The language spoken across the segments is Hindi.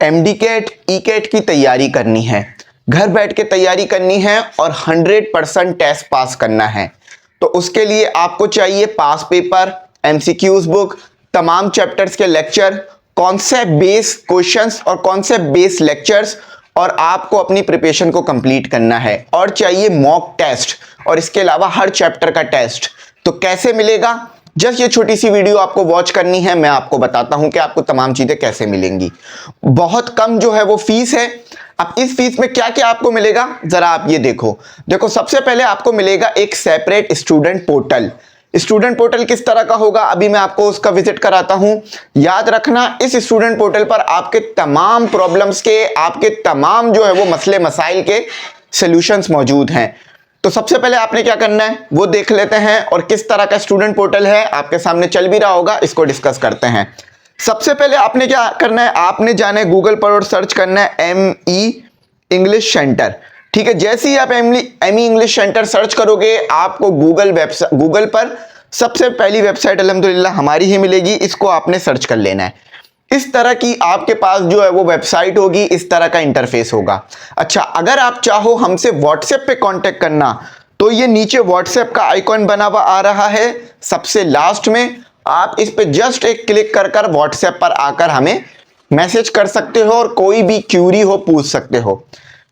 एमडी कैट ई कैट की तैयारी करनी है, घर बैठ के तैयारी करनी है और 100% टेस्ट पास करना है, तो उसके लिए आपको चाहिए पास पेपर, एमसीक्यूज बुक, तमाम चैप्टर्स के लेक्चर, कॉन्सेप्ट बेस क्वेश्चंस और कॉन्सेप्ट बेस लेक्चर्स, और आपको अपनी प्रिपरेशन को कंप्लीट करना है। और चाहिए मॉक टेस्ट और इसके अलावा हर चैप्टर का टेस्ट। तो कैसे मिलेगा, जस्ट ये छोटी सी वीडियो आपको वॉच करनी है, मैं आपको बताता हूं कि आपको तमाम चीजें कैसे मिलेंगी। बहुत कम जो है वो फीस है। अब इस फीस में क्या क्या आपको मिलेगा जरा आप ये देखो सबसे पहले आपको मिलेगा एक separate student portal. Student portal किस तरह का होगा अभी मैं आपको उसका विजिट कराता हूं। याद रखना, इस स्टूडेंट पोर्टल पर आपके तमाम प्रॉब्लम्स के, आपके तमाम जो है वो मसले मसाइल के सॉल्यूशंस मौजूद हैं। तो सबसे पहले आपने क्या करना है वो देख लेते हैं, और किस तरह का स्टूडेंट पोर्टल है आपके सामने चल भी रहा होगा, इसको डिस्कस करते हैं। सबसे पहले आपने क्या करना है, आपने जाना है गूगल पर और सर्च करना है ME इंग्लिश सेंटर। ठीक है, जैसे ही आप ME इंग्लिश सेंटर सर्च करोगे आपको गूगल पर सबसे पहली वेबसाइट अल्हम्दुलिल्लाह हमारी ही मिलेगी, इसको आपने सर्च कर लेना है। इस तरह की आपके पास जो है वो वेबसाइट होगी, इस तरह का इंटरफेस होगा। अच्छा, अगर आप चाहो हमसे व्हाट्सएप पे कांटेक्ट करना तो ये नीचे व्हाट्सएप का आइकॉन बना हुआ आ रहा है सबसे लास्ट में, आप इस पे जस्ट एक क्लिक कर व्हाट्सएप पर आकर हमें मैसेज कर सकते हो और कोई भी क्यूरी हो पूछ सकते हो।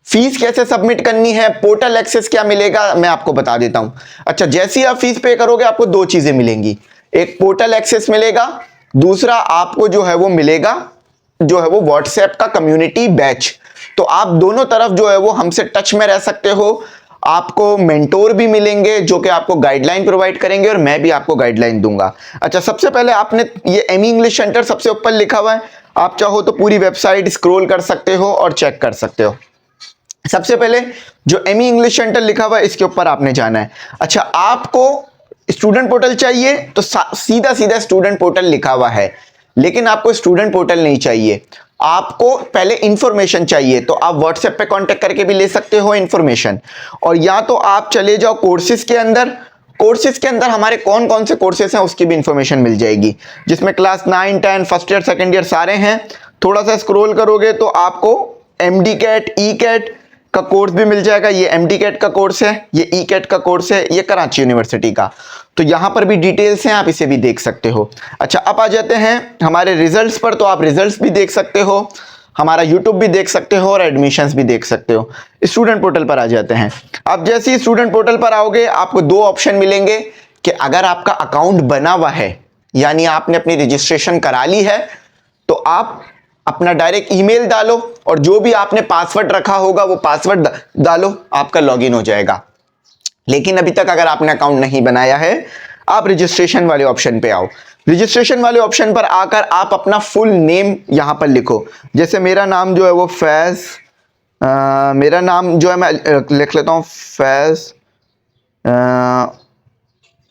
फीस कैसे सबमिट करनी है, पोर्टल एक्सेस क्या मिलेगा, मैं आपको बता देता हूं। अच्छा, जैसे ही आप फीस पे करोगे आपको दो चीजें मिलेंगी, एक पोर्टल एक्सेस मिलेगा, दूसरा आपको जो है वो मिलेगा जो है वो व्हाट्सएप का कम्युनिटी बैच। तो आप दोनों तरफ जो है वो हमसे टच में रह सकते हो। आपको मेंटोर भी मिलेंगे जो कि आपको गाइडलाइन प्रोवाइड करेंगे और मैं भी आपको गाइडलाइन दूंगा। अच्छा, सबसे पहले आपने ये ME इंग्लिश सेंटर सबसे ऊपर लिखा हुआ है, आप चाहो तो पूरी वेबसाइट स्क्रॉल कर सकते हो और चेक कर सकते हो। सबसे पहले जो ME इंग्लिश सेंटर लिखा हुआ है इसके ऊपर आपने जाना है। अच्छा, आपको स्टूडेंट पोर्टल चाहिए तो सीधा सीधा स्टूडेंट पोर्टल लिखा हुआ है, लेकिन आपको स्टूडेंट पोर्टल नहीं चाहिए, आपको पहले इंफॉर्मेशन चाहिए। तो आप व्हाट्सएप पे कांटेक्ट करके भी ले सकते हो इंफॉर्मेशन, और या तो आप चले जाओ कोर्सेज के अंदर। कोर्सेज के अंदर हमारे कौन कौन से कोर्सेज हैं उसकी भी इंफॉर्मेशन मिल जाएगी, जिसमें class 9, 10, first year, second year सारे हैं। थोड़ा सा स्क्रॉल करोगे तो आपको MD कैट ई कैट का कोर्स भी मिल जाएगा। ये MD कैट का कोर्स है, ये ई कैट का कोर्स है, ये कराची यूनिवर्सिटी का। तो यहां पर भी डिटेल्स हैं, आप इसे भी देख सकते हो। अच्छा, अब आ जाते हैं हमारे रिजल्ट्स पर, तो आप रिजल्ट्स भी देख सकते हो, हमारा यूट्यूब भी देख सकते हो और एडमिशंस भी देख सकते हो। स्टूडेंट पोर्टल पर आ जाते हैं। अब जैसे ही स्टूडेंट पोर्टल पर आओगे आपको दो ऑप्शन मिलेंगे कि अगर आपका अकाउंट बना हुआ है यानी आपने अपनी रजिस्ट्रेशन करा ली है, तो आप अपना डायरेक्ट ईमेल डालो और जो भी आपने पासवर्ड रखा होगा वो पासवर्ड डालो, आपका लॉगिन हो जाएगा। लेकिन अभी तक अगर आपने अकाउंट नहीं बनाया है, आप रजिस्ट्रेशन वाले ऑप्शन पे आओ। रजिस्ट्रेशन वाले ऑप्शन पर आकर आप अपना फुल नेम यहां पर लिखो। जैसे मेरा नाम जो है वो फैज, मेरा नाम जो है मैं लिख लेता हूं फैज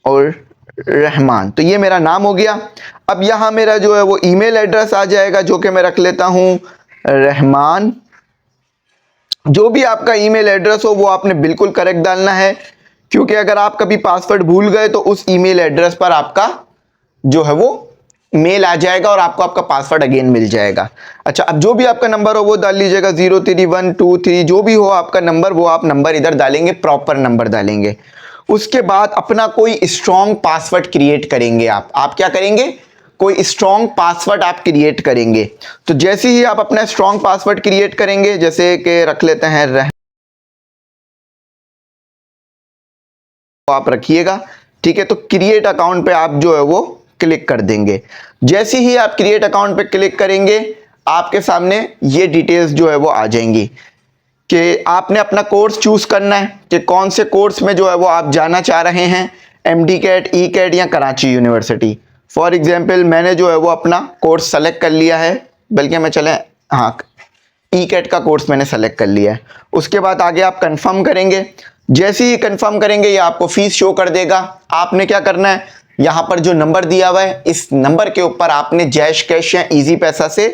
और रहमान, तो ये मेरा नाम हो गया। अब यहां मेरा जो है वो ईमेल एड्रेस आ जाएगा जो कि मैं रख लेता हूं रहमान। जो भी आपका ईमेल एड्रेस हो वो आपने बिल्कुल करेक्ट डालना है, क्योंकि अगर आप कभी पासवर्ड भूल गए तो उस ईमेल एड्रेस पर आपका जो है वो मेल आ जाएगा और आपको आपका पासवर्ड अगेन मिल जाएगा। अच्छा, अब जो भी आपका नंबर हो वो डाल लीजिएगा, 03123, जो भी हो आपका नंबर वो आप नंबर इधर डालेंगे, प्रॉपर नंबर डालेंगे। उसके बाद अपना कोई स्ट्रॉन्ग पासवर्ड क्रिएट करेंगे। आप क्या करेंगे, कोई स्ट्रॉन्ग पासवर्ड आप क्रिएट करेंगे। तो जैसे ही आप अपना स्ट्रॉन्ग पासवर्ड क्रिएट करेंगे, जैसे कि रख लेते हैं आप रखिएगा, ठीक है। तो क्रिएट अकाउंट पे आप जो है वो क्लिक कर देंगे। जैसे ही आप क्रिएट अकाउंट पे क्लिक करेंगे आपके सामने ये डिटेल्स जो है वो आ जाएंगी कि आपने अपना कोर्स चूज करना है कि कौन से कोर्स में जो है वो आप जाना चाह रहे हैं, MD कैट, ई कैट या कराची यूनिवर्सिटी। फॉर एग्जाम्पल मैंने जो है वो अपना कोर्स सेलेक्ट कर लिया है, बल्कि मैं चले हाँ ई कैट का कोर्स मैंने सेलेक्ट कर लिया है। उसके बाद आगे आप कंफर्म करेंगे। जैसे ही कंफर्म करेंगे ये आपको फीस शो कर देगा। आपने क्या करना है, यहां पर जो नंबर दिया हुआ है इस नंबर के ऊपर आपने जैश कैश या इजी पैसा से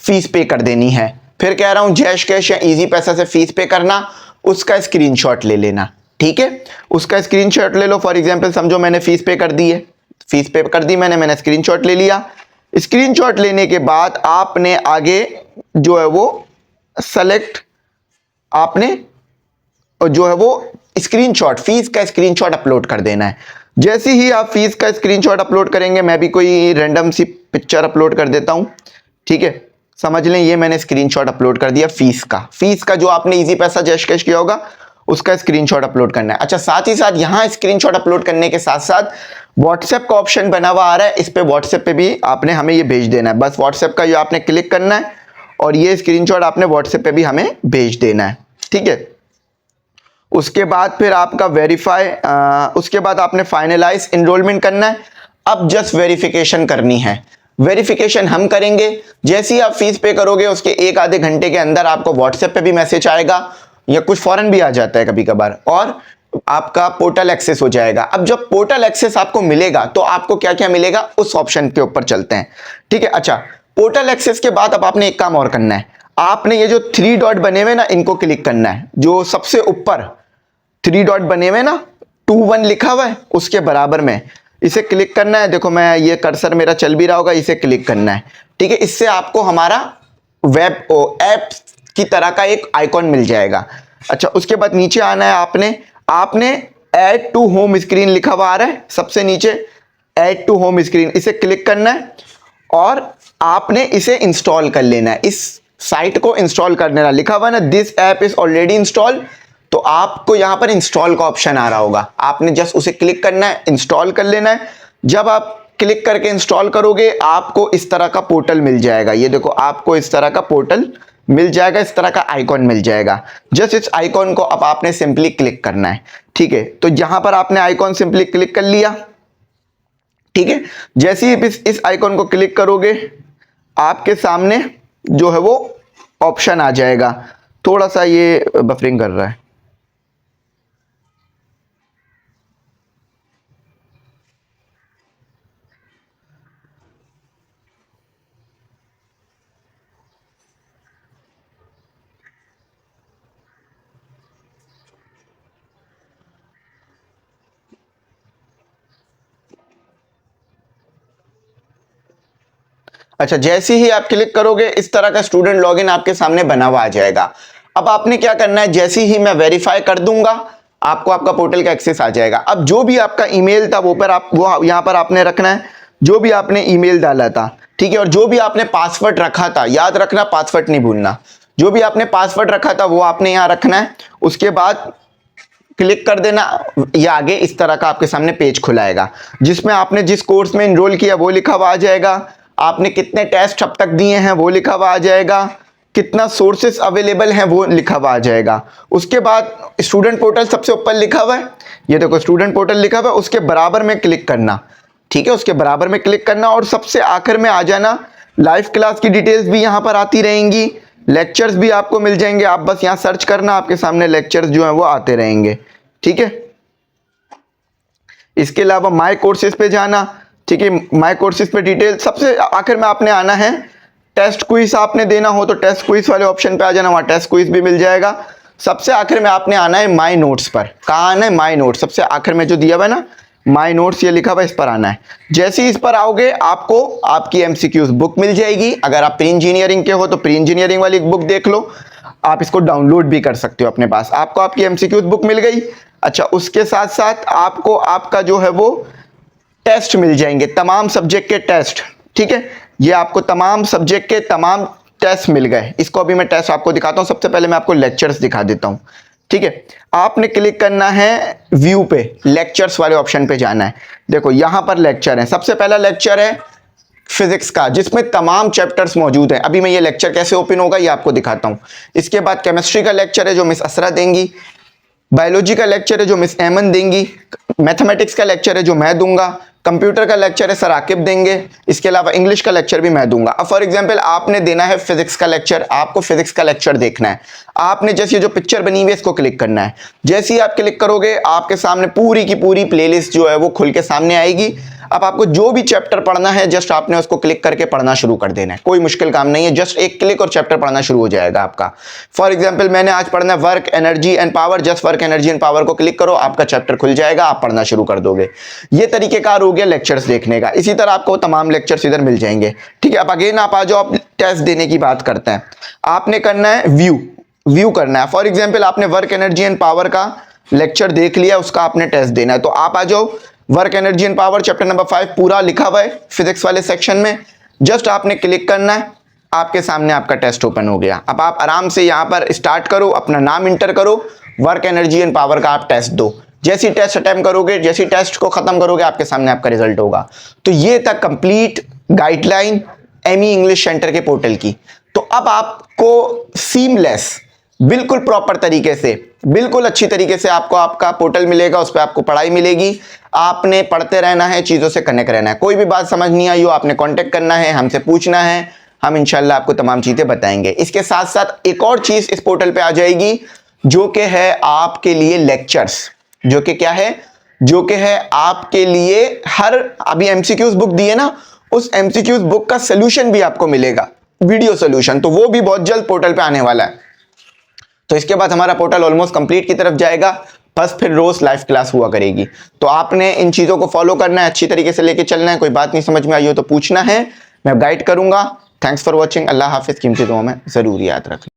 फीस पे कर देनी है। फिर कह रहा हूं, जैश कैश या इजी पैसा से फीस पे करना, उसका स्क्रीनशॉट ले लेना, ठीक है। उसका स्क्रीनशॉट ले लो। फॉर एग्जांपल समझो मैंने फीस पे कर दी है, फीस पे कर दी मैंने स्क्रीनशॉट ले लिया। स्क्रीनशॉट लेने के बाद आपने आगे जो है वो सेलेक्ट, आपने जो है वो स्क्रीनशॉट, फीस का स्क्रीनशॉट अपलोड कर देना है। जैसे ही आप फीस का स्क्रीनशॉट अपलोड करेंगे, मैं भी कोई रैंडम सी पिक्चर अपलोड कर देता हूं, ठीक है, समझ लें ये मैंने स्क्रीनशॉट अपलोड कर दिया फीस का जो आपने इजी पैसा कैश किया होगा उसका स्क्रीनशॉट अपलोड करना है। अच्छा, साथ ही साथ यहां स्क्रीनशॉट अपलोड करने के साथ साथ व्हाट्सएप का ऑप्शन बना हुआ आ रहा है, इस पे व्हाट्सएप पे भी आपने हमें ये भेज देना है। बस व्हाट्सएप का ये आपने क्लिक करना है और ये स्क्रीनशॉट आपने व्हाट्सएप पे भी हमें भेज देना है, ठीक है। उसके बाद फिर आपका वेरीफाई, उसके बाद आपने फाइनलाइज एनरोलमेंट करना है। अब जस्ट वेरिफिकेशन करनी है। वेरिफिकेशन हम करेंगे, जैसे ही आप फीस पे करोगे उसके एक आधे घंटे के अंदर आपको व्हाट्सएप पे भी मैसेज आएगा या कुछ फौरन भी आ जाता है कभी कभार, और आपका पोर्टल एक्सेस हो जाएगा। अब जब पोर्टल एक्सेस आपको मिलेगा तो आपको क्या क्या मिलेगा उस ऑप्शन के ऊपर चलते हैं, ठीक है। अच्छा, पोर्टल एक्सेस के बाद अब आपने एक काम और करना है, आपने ये जो 3 डॉट बने हुए ना इनको क्लिक करना है। जो सबसे ऊपर 3 डॉट बने हुए ना 21 लिखा हुआ है उसके बराबर में इसे क्लिक करना है। देखो मैं ये कर्सर मेरा चल भी रहा होगा, इसे क्लिक करना है, ठीक है। इससे आपको हमारा वेब ऐप की तरह का एक आइकॉन मिल जाएगा। अच्छा, उसके बाद नीचे आना है, आपने ऐड टू होम स्क्रीन लिखा हुआ आ रहा है सबसे नीचे, ऐड टू होम स्क्रीन, इसे क्लिक करना है और आपने इसे इंस्टॉल कर लेना है। इस साइट को इंस्टॉल कर लेना, लिखा हुआ है ना this app is already install, तो आपको यहां पर इंस्टॉल का ऑप्शन आ रहा होगा, आपने जस्ट उसे क्लिक करना है, इंस्टॉल कर लेना है। जब आप क्लिक करके इंस्टॉल करोगे आपको इस तरह का पोर्टल मिल जाएगा। ये देखो आपको इस तरह का पोर्टल मिल जाएगा, इस तरह का आइकॉन मिल जाएगा। जस्ट इस आइकॉन को अब आपने सिंपली क्लिक करना है, ठीक है। तो यहां पर आपने आइकॉन सिंपली क्लिक कर लिया, ठीक है। जैसे ही इस आइकॉन को क्लिक करोगे आपके सामने जो है वो ऑप्शन आ जाएगा। थोड़ा सा ये बफरिंग कर रहा है। अच्छा, जैसे ही आप क्लिक करोगे इस तरह का स्टूडेंट लॉगिन आपके सामने बना हुआ आ जाएगा। अब आपने क्या करना है, जैसे ही मैं वेरीफाई कर दूंगा आपको आपका पोर्टल का एक्सेस आ जाएगा। अब जो भी आपका ईमेल था वो यहां पर आपने रखना है, जो भी आपने ईमेल डाला था, ठीक है। और जो भी आपने पासवर्ड रखा था, याद रखना पासवर्ड नहीं भूलना, जो भी आपने पासवर्ड रखा था वो आपने यहां रखना है। उसके बाद क्लिक कर देना, ये आगे इस तरह का आपके सामने पेज खुलाएगा जिसमें आपने जिस कोर्स में इनरोल किया वो लिखा हुआ आ जाएगा, आपने कितने टेस्ट अब तक दिए हैं वो लिखा हुआ आ जाएगा, कितना सोर्सेस अवेलेबल हैं वो लिखा हुआ आ जाएगा। उसके बाद स्टूडेंट पोर्टल सबसे ऊपर लिखा हुआ है, ये देखो स्टूडेंट पोर्टल लिखा हुआ है, उसके बराबर में क्लिक करना, ठीक है, उसके बराबर में क्लिक करना और सबसे आखिर में आ जाना। लाइव क्लास की डिटेल्स भी यहाँ पर आती रहेंगी, लेक्चर्स भी आपको मिल जाएंगे, आप बस यहाँ सर्च करना, आपके सामने लेक्चर्स जो हैं वो आते रहेंगे, ठीक है। इसके अलावा माय कोर्सेज पे जाना, ठीक है, माय कोर्सेज पे डिटेल। सबसे आखिर में आपने आना है, टेस्ट क्विज आपने देना हो तो टेस्ट क्विज वाले ऑप्शन पे आ जाना, वहाँ टेस्ट क्विज भी मिल जाएगा। सबसे आखिर में आपने आना है माय नोट्स पर। कहाँ आना है? माय नोट्स, सबसे आखिर में जो दिया हुआ है ना माय नोट्स ये लिखा हुआ है, इस पर आना है। जैसे ही इस पर आओगे आपको आपकी एमसीक्यूज बुक मिल जाएगी। अगर आप प्री इंजीनियरिंग के हो तो प्री इंजीनियरिंग वाली बुक देख लो, आप इसको डाउनलोड भी कर सकते हो अपने पास। आपको आपकी एमसीक्यूज बुक मिल गई। अच्छा, उसके साथ साथ आपको आपका जो है वो टेस्ट मिल जाएंगे, तमाम सब्जेक्ट के टेस्ट, ठीक है। ये आपको तमाम सब्जेक्ट के तमाम टेस्ट मिल गए। इसको अभी मैं टेस्ट आपको दिखाता हूं। सबसे पहले मैं आपको लेक्चर्स दिखा देता हूं, ठीक है। आपने क्लिक करना है व्यू पे, लेक्चर्स वाले ऑप्शन पे जाना है। देखो यहां पर लेक्चर है। सबसे पहला लेक्चर है फिजिक्स का जिसमें तमाम चैप्टर्स मौजूद हैं। अभी मैं ये लेक्चर कैसे ओपन होगा ये आपको दिखाता हूं। इसके बाद केमिस्ट्री का लेक्चर है जो मिस असरा देंगी, बायोलॉजी का लेक्चर है जो मिस एमन देंगी, मैथमेटिक्स का लेक्चर है जो मैं दूंगा, कंप्यूटर का लेक्चर है सर आकिब देंगे, इसके अलावा इंग्लिश का लेक्चर भी मैं दूंगा। अब फॉर एग्जांपल आपने देना है फिजिक्स का लेक्चर, आपको फिजिक्स का लेक्चर देखना है। आपने जैसे ये जो पिक्चर बनी हुई है इसको क्लिक करना है। जैसे ही आप क्लिक करोगे आपके सामने पूरी की पूरी प्लेलिस्ट जो है वो खुल के सामने आएगी। अब आपको जो भी चैप्टर पढ़ना है जस्ट आपने उसको क्लिक करके पढ़ना शुरू कर देना है, कोई मुश्किल काम नहीं है, जस्ट एक क्लिक और चैप्टर पढ़ना शुरू हो जाएगा आपका। फॉर एग्जांपल मैंने आज पढ़ना है work energy and power, just work energy and power को क्लिक करो, आपका चैप्टर खुल जाएगा, आप पढ़ना शुरू कर दोगे। ये तरीकेकार हो गया लेक्चर्स देखने का। इसी तरह आपको तमाम लेक्चर्स इधर मिल जाएंगे, ठीक है। अब अगेन आप आ जाओ, आप टेस्ट देने की बात करते हैं। आपने करना है व्यू करना है। फॉर एग्जाम्पल आपने वर्क एनर्जी एंड पावर का लेक्चर देख लिया, उसका आपने टेस्ट देना है, तो आप आ जाओ work energy and power chapter number 5 पूरा लिखा हुआ है फिजिक्स वाले सेक्शन में, जस्ट आपने क्लिक करना है, आपके सामने आपका टेस्ट ओपन हो गया। अब आप आराम से यहां पर स्टार्ट करो, अपना नाम इंटर करो, वर्क एनर्जी एंड पावर का आप टेस्ट दो। जैसी टेस्ट अटेम्प्ट करोगे, जैसी टेस्ट को खत्म करोगे, आपके सामने आपका रिजल्ट होगा। तो ये था complete guideline ME English centre के पोर्टल की। तो अब आपको सीमलेस बिल्कुल प्रॉपर तरीके से, बिल्कुल अच्छी तरीके से आपको आपका पोर्टल मिलेगा, उस पर आपको पढ़ाई मिलेगी। आपने पढ़ते रहना है, चीज़ों से कनेक्ट रहना है। कोई भी बात समझ नहीं आई हो, आपने कांटेक्ट करना है, हमसे पूछना है, हम इंशाल्लाह आपको तमाम चीज़ें बताएंगे। इसके साथ साथ एक और चीज़ इस पोर्टल पे आ जाएगी, जो कि है आपके लिए लेक्चर्स, जो कि क्या है, जो कि है आपके लिए हर अभी एमसीक्यूज बुक दी है ना, उस एमसीक्यूज बुक का सोल्यूशन भी आपको मिलेगा, वीडियो सोल्यूशन, तो वो भी बहुत जल्द पोर्टल पे आने वाला है। तो इसके बाद हमारा पोर्टल ऑलमोस्ट कंप्लीट की तरफ जाएगा, बस फिर रोज लाइव क्लास हुआ करेगी। तो आपने इन चीज़ों को फॉलो करना है, अच्छी तरीके से लेके चलना है। कोई बात नहीं समझ में आई हो तो पूछना है, मैं गाइड करूंगा। Thanks for watching. अल्लाह हाफिज़। कीमती दुआ में ज़रूर याद रखें।